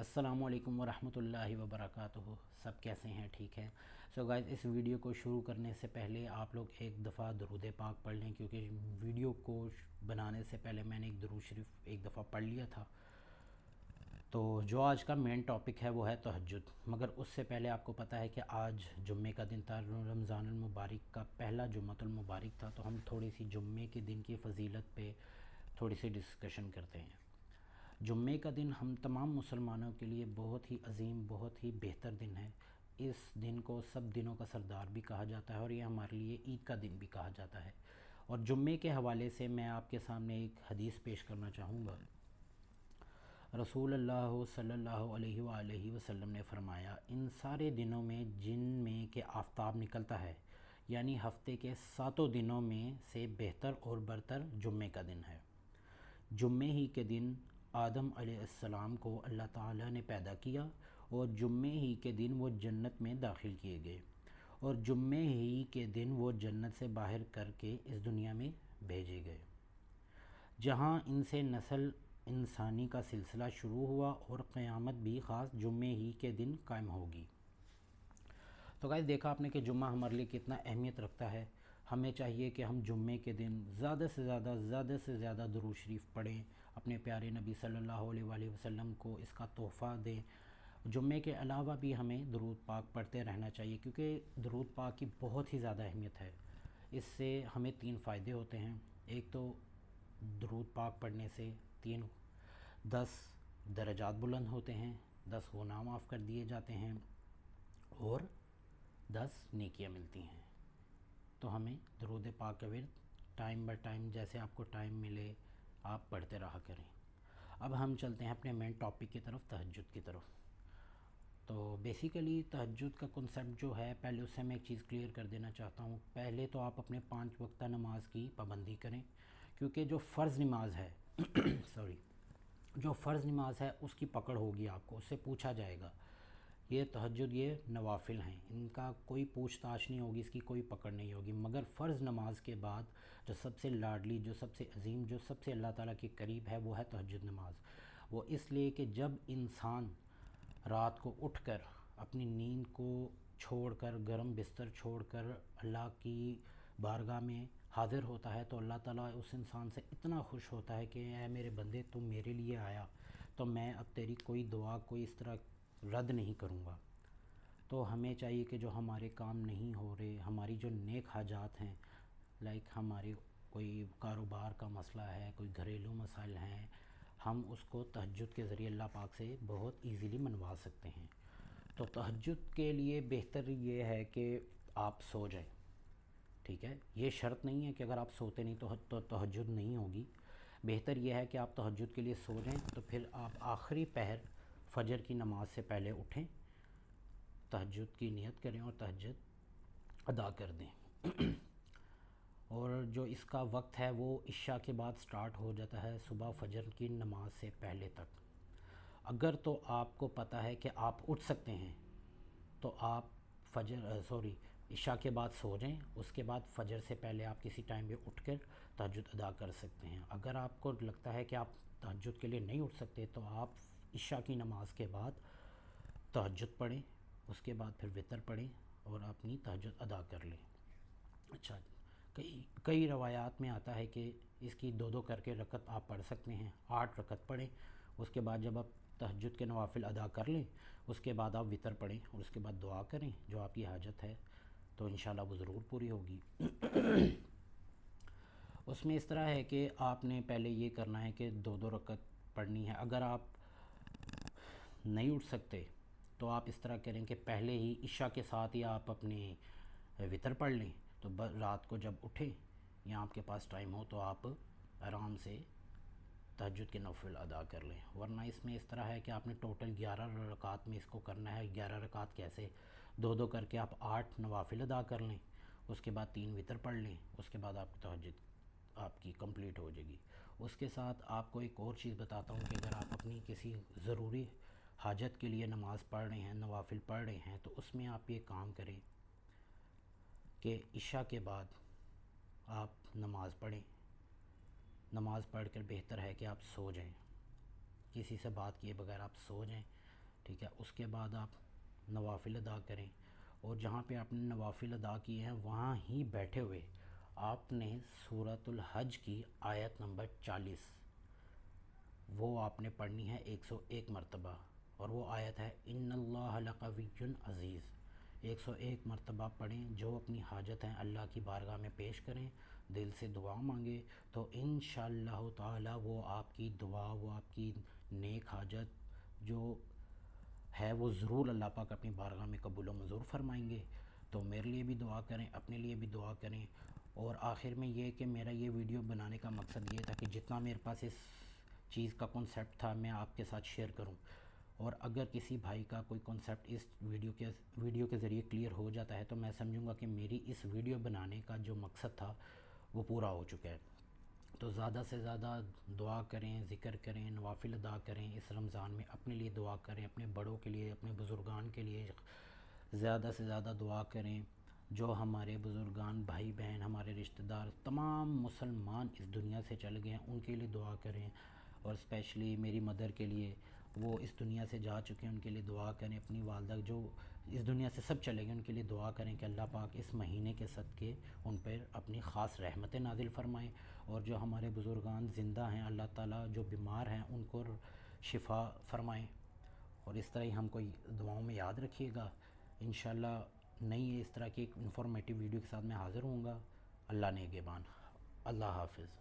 अस्सलामु अलैकुम वरहमतुल्लाहि वबरकातुहू। सब कैसे हैं? ठीक है। सो गाइस, इस वीडियो को शुरू करने से पहले आप लोग एक दफ़ा दरूद पाक पढ़ लें, क्योंकि वीडियो को बनाने से पहले मैंने एक दरूद शरीफ एक दफ़ा पढ़ लिया था। तो जो आज का मेन टॉपिक है वो है तहज्जुद। मगर उससे पहले आपको पता है कि आज जुम्मे का दिन था, रमज़ान मुबारक का पहला जुम्मतुल मुबारक था। तो हम थोड़ी सी जुम्मे के दिन की फ़जीलत पे थोड़ी सी डिस्कशन करते हैं। जुम्मे का दिन हम तमाम मुसलमानों के लिए बहुत ही अजीम, बहुत ही बेहतर दिन है। इस दिन को सब दिनों का सरदार भी कहा जाता है और ये हमारे लिए ईद का दिन भी कहा जाता है। और जुम्मे के हवाले से मैं आपके सामने एक हदीस पेश करना चाहूँगा। रसूल अल्लाह सल्लल्लाहु अलैहि वसल्लम ने फ़रमाया, इन सारे दिनों में जिन में के आफ़ताब निकलता है, यानी हफ्ते के 7 दिनों में से बेहतर और बरतर जुम्मे का दिन है। जुम्मे ही के दिन आदम अलैहिस्सलाम को अल्लाह ताला ने पैदा किया और जुम्मे ही के दिन वो जन्नत में दाखिल किए गए और जुम्मे ही के दिन वो जन्नत से बाहर करके इस दुनिया में भेजे गए, जहाँ इनसे नस्ल इंसानी का सिलसिला शुरू हुआ और क़यामत भी ख़ास जुम्मे ही के दिन कायम होगी। तो गाइस, देखा आपने कि जुम्मा हमारे लिए कितना अहमियत रखता है। हमें चाहिए कि हम जुम्मे के दिन ज़्यादा से ज़्यादा दुरूद शरीफ पढ़ें, अपने प्यारे नबी सल्लल्लाहु अलैहि वसल्लम को इसका तोहफ़ा दें। जुम्मे के अलावा भी हमें दुरूद पाक पढ़ते रहना चाहिए, क्योंकि दुरूद पाक की बहुत ही ज़्यादा अहमियत है। इससे हमें 3 फ़ायदे होते हैं। एक तो दुरूद पाक पढ़ने से 10 दर्जात बुलंद होते हैं, 10 गुनाह माफ़ कर दिए जाते हैं और 10 नेकियां मिलती हैं। तो हमें दरूद पाक का विर्द टाइम बाय टाइम, जैसे आपको टाइम मिले, आप पढ़ते रहा करें। अब हम चलते हैं अपने मेन टॉपिक की तरफ, तहज्जुद की तरफ। तो बेसिकली तहज्जुद का कॉन्सेप्ट जो है, पहले उससे मैं एक चीज़ क्लियर कर देना चाहता हूँ। पहले तो आप अपने 5 वक्ता नमाज की पाबंदी करें, क्योंकि जो फ़र्ज़ नमाज है सॉरी जो फ़र्ज़ नमाज है उसकी पकड़ होगी आपको, उससे पूछा जाएगा। ये तहज्जुद, ये नवाफिल हैं, इनका कोई पूछताछ नहीं होगी, इसकी कोई पकड़ नहीं होगी। मगर फ़र्ज़ नमाज के बाद जो सबसे लाडली, जो सबसे अजीम, जो सबसे अल्लाह ताला के करीब है, वो है तहज्जुद नमाज। वो इसलिए कि जब इंसान रात को उठकर अपनी नींद को छोड़कर, गर्म बिस्तर छोड़कर अल्लाह की बारगाह में हाज़िर होता है, तो अल्लाह ताला उस इंसान से इतना खुश होता है कि ऐ मेरे बंदे, तू मेरे लिए आया, तो मैं अब तेरी कोई दुआ, कोई इस तरह रद्द नहीं करूँगा। तो हमें चाहिए कि जो हमारे काम नहीं हो रहे, हमारी जो नेक हाजात हैं, लाइक हमारे कोई कारोबार का मसला है, कोई घरेलू मसाइल हैं, हम उसको तहज्जुद के ज़रिए अल्लाह पाक से बहुत इजीली मनवा सकते हैं। तो तहज्जुद के लिए बेहतर ये है कि आप सो जाएं। ठीक है, ये शर्त नहीं है कि अगर आप सोते नहीं तो तहज्जुद नहीं होगी। बेहतर यह है कि आप तहज्जुद के लिए सो जाएं, तो फिर आप आखिरी पहर फ़जर की नमाज़ से पहले उठें, तहज्जुद की नियत करें और तहज्जुद अदा कर दें। और जो इसका वक्त है वो इशा के बाद स्टार्ट हो जाता है, सुबह फ़जर की नमाज से पहले तक। अगर तो आपको पता है कि आप उठ सकते हैं, तो आप इशा के बाद सो जाएं, उसके बाद फ़जर से पहले आप किसी टाइम भी उठकर तहज्जुद अदा कर सकते हैं। अगर आपको लगता है कि आप तहज्जुद के लिए नहीं उठ सकते, तो आप इशा की नमाज़ के बाद तहज्जुद पढ़ें, उसके बाद फिर वितर पढ़ें और अपनी तहज्जुद अदा कर लें। अच्छा, कई कई रवायात में आता है कि इसकी 2-2 करके रकत आप पढ़ सकते हैं, 8 रकत पढ़ें। उसके बाद जब आप तहज्जुद के नवाफिल अदा कर लें, उसके बाद आप वितर पढ़ें और उसके बाद दुआ करें जो आपकी हाजत है, तो इंशाल्लाह वो ज़रूर पूरी होगी। उसमें इस तरह है कि आपने पहले ये करना है कि 2-2 रकत पढ़नी है। अगर आप नहीं उठ सकते, तो आप इस तरह करें कि पहले ही इशा के साथ ही आप अपने वितर पढ़ लें, तो रात को जब उठें या आपके पास टाइम हो, तो आप आराम से तहज्जुद के नफिल अदा कर लें। वरना इसमें इस तरह है कि आपने टोटल 11 रकात में इसको करना है। 11 रकात कैसे, 2-2 करके आप 8 नवाफिल अदा कर लें, उसके बाद 3 वितर पढ़ लें, उसके बाद आपकी तहज्जुद आपकी कंप्लीट हो जाएगी। उसके साथ आपको एक और चीज़ बताता हूँ कि अगर आप अपनी किसी ज़रूरी हाजत के लिए नमाज़ पढ़ रहे हैं, नवाफिल पढ़ रहे हैं, तो उसमें आप ये काम करें कि इशा के बाद आप नमाज़ पढ़ें। नमाज़ पढ़ कर बेहतर है कि आप सो जाएं, किसी से बात किए बगैर आप सो जाएं। ٹھیک ہے، اس کے بعد آپ نوافل ادا کریں، اور جہاں پہ آپ نے نوافل ادا کیے ہیں وہاں ہی بیٹھے ہوئے آپ نے سورۃ الحج کی آیت نمبر 40 وہ آپ نے پڑھنی ہے 101 مرتبہ، اور وہ آیت ہے ان اللہ لقوی عزیز۔ 101 مرتبہ پڑھیں، جو اپنی حاجت ہیں اللہ کی بارگاہ میں پیش کریں، دل سے دعا مانگے، تو انشاءاللہ تعالی وہ آپ کی دعا، وہ آپ کی نیک حاجت جو ہے وہ ضرور اللہ پاک اپنی بارگاہ میں قبول و منظور فرمائیں گے۔ تو میرے لیے بھی دعا کریں، اپنے لیے بھی دعا کریں، اور آخر میں یہ کہ میرا یہ ویڈیو بنانے کا مقصد یہ تھا کہ جتنا میرے پاس اس چیز کا کنسیپٹ تھا میں آپ کے ساتھ شیئر کروں، اور اگر کسی بھائی کا کوئی کنسیپٹ اس ویڈیو کے ذریعے کلیئر ہو جاتا ہے تو میں سمجھوں گا کہ میری اس ویڈیو بنانے کا جو مقصد تھا وہ پورا ہو چکا ہے۔ تو زیادہ سے زیادہ دعا کریں، ذکر کریں، نوافل ادا کریں، اس رمضان میں اپنے لیے دعا کریں، اپنے بڑوں کے لیے، اپنے بزرگان کے لیے زیادہ سے زیادہ دعا کریں۔ جو ہمارے بزرگان، بھائی بہن، ہمارے رشتہ دار، تمام مسلمان اس دنیا سے چل گئے ہیں، ان کے لیے دعا کریں، اور اسپیشلی میری مدر کے لیے، وہ اس دنیا سے جا چکے ہیں، ان کے لیے دعا کریں۔ اپنی والدہ جو اس دنیا سے سب چلے گئے ان کے لیے دعا کریں کہ اللہ پاک اس مہینے کے صدقے ان پر اپنی خاص رحمتیں نازل فرمائیں، اور جو ہمارے بزرگان زندہ ہیں اللہ تعالیٰ جو بیمار ہیں ان کو شفا فرمائیں، اور اس طرح ہی ہم کو دعاؤں میں یاد رکھیے گا۔ انشاءاللہ نئی اس طرح کی ایک انفارمیٹیو ویڈیو کے ساتھ میں حاضر ہوں گا۔ اللہ نگہبان، اللہ حافظ۔